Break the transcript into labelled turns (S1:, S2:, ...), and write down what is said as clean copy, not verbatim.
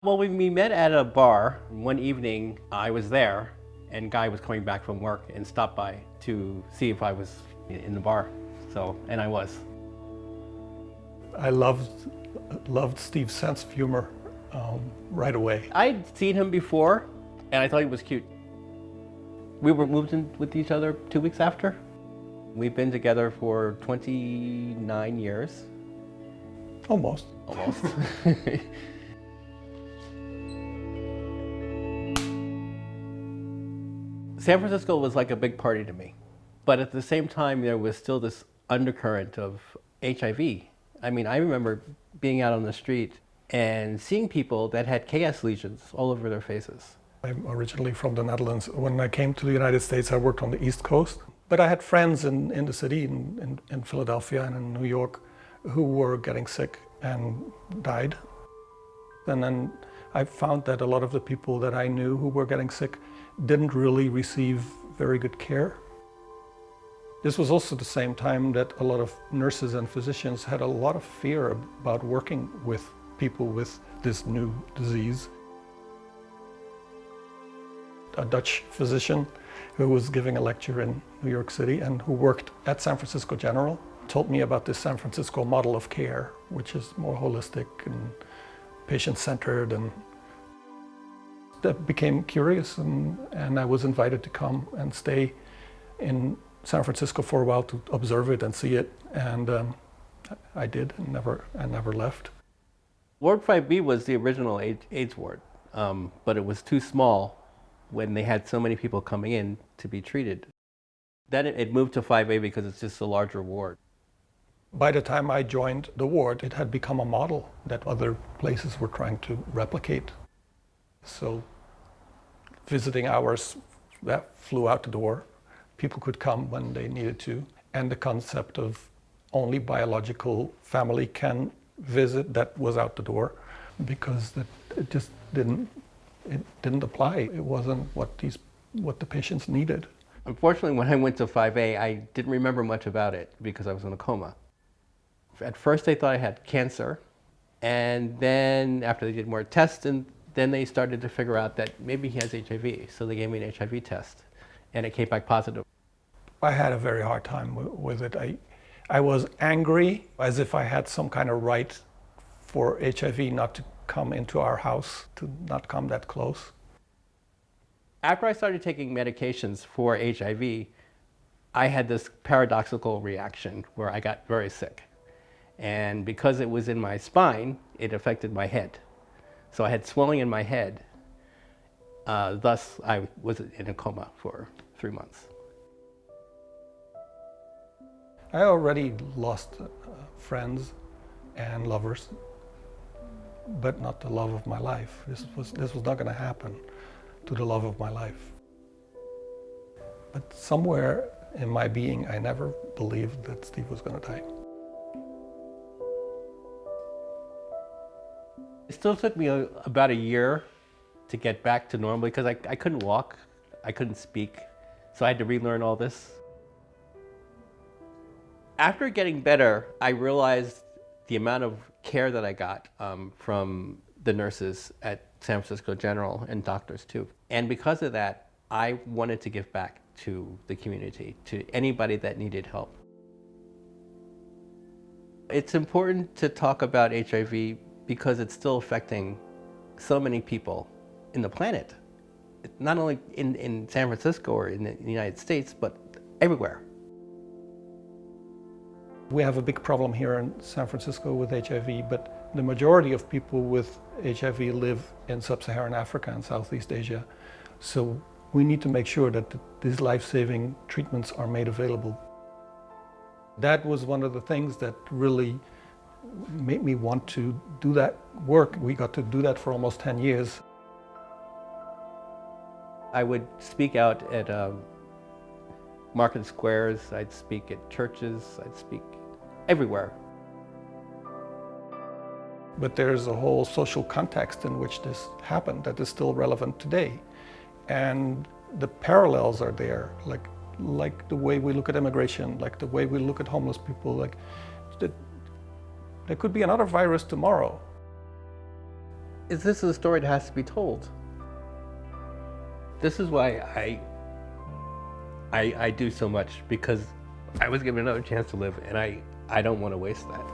S1: Well, we met at a bar. One evening, I was there, and Guy was coming back from work and stopped by to see if I was in the bar. And I was.
S2: I loved Steve's sense of humor right away.
S1: I'd seen him before, and I thought he was cute. We were moved in with each other 2 weeks after. We've been together for 29 years.
S2: Almost.
S1: Almost. San Francisco was like a big party to me. But at the same time, there was still this undercurrent of HIV. I mean, I remember being out on the street and seeing people that had KS lesions all over their faces.
S2: I'm originally from the Netherlands. When I came to the United States, I worked on the East Coast. But I had friends in the city, in Philadelphia and in New York, who were getting sick and died. And then I found that a lot of the people that I knew who were getting sick didn't really receive very good care. This was also the same time that a lot of nurses and physicians had a lot of fear about working with people with this new disease. A Dutch physician who was giving a lecture in New York City and who worked at San Francisco General told me about this San Francisco model of care, which is more holistic and patient-centered, and that became curious, and I was invited to come and stay in San Francisco for a while to observe it and see it, and I did and never left.
S1: Ward 5B was the original AIDS ward, but it was too small when they had so many people coming in to be treated. Then it moved to 5A because it's just a larger ward.
S2: By the time I joined the ward, it had become a model that other places were trying to replicate. So visiting hours that flew out the door. People could come when they needed to. And the concept of only biological family can visit, that was out the door, because it just didn't apply. It wasn't what the patients needed.
S1: Unfortunately, when I went to 5A, I didn't remember much about it because I was in a coma. At first they thought I had cancer, and then after they did more tests, and then they started to figure out that maybe he has HIV, so they gave me an HIV test, and it came back positive.
S2: I had a very hard time with it. I was angry, as if I had some kind of right for HIV not to come into our house, to not come that close.
S1: After I started taking medications for HIV, I had this paradoxical reaction where I got very sick. And because it was in my spine, it affected my head. So I had swelling in my head. Thus, I was in a coma for 3 months.
S2: I already lost friends and lovers, but not the love of my life. This was not going to happen to the love of my life. But somewhere in my being, I never believed that Steve was going to die.
S1: It still took me about a year to get back to normal because I couldn't walk, I couldn't speak, so I had to relearn all this. After getting better, I realized the amount of care that I got from the nurses at San Francisco General and doctors too. And because of that, I wanted to give back to the community, to anybody that needed help. It's important to talk about HIV because it's still affecting so many people in the planet. Not only in San Francisco or in the United States, but everywhere.
S2: We have a big problem here in San Francisco with HIV, but the majority of people with HIV live in sub-Saharan Africa and Southeast Asia. So we need to make sure that these life-saving treatments are made available. That was one of the things that really made me want to do that work. We got to do that for almost 10 years.
S1: I would speak out at market squares, I'd speak at churches, I'd speak everywhere.
S2: But there's a whole social context in which this happened that is still relevant today. And the parallels are there, like the way we look at immigration, like the way we look at homeless people, there could be another virus tomorrow.
S1: this is a story that has to be told. This is why I do so much, because I was given another chance to live, and I don't want to waste that.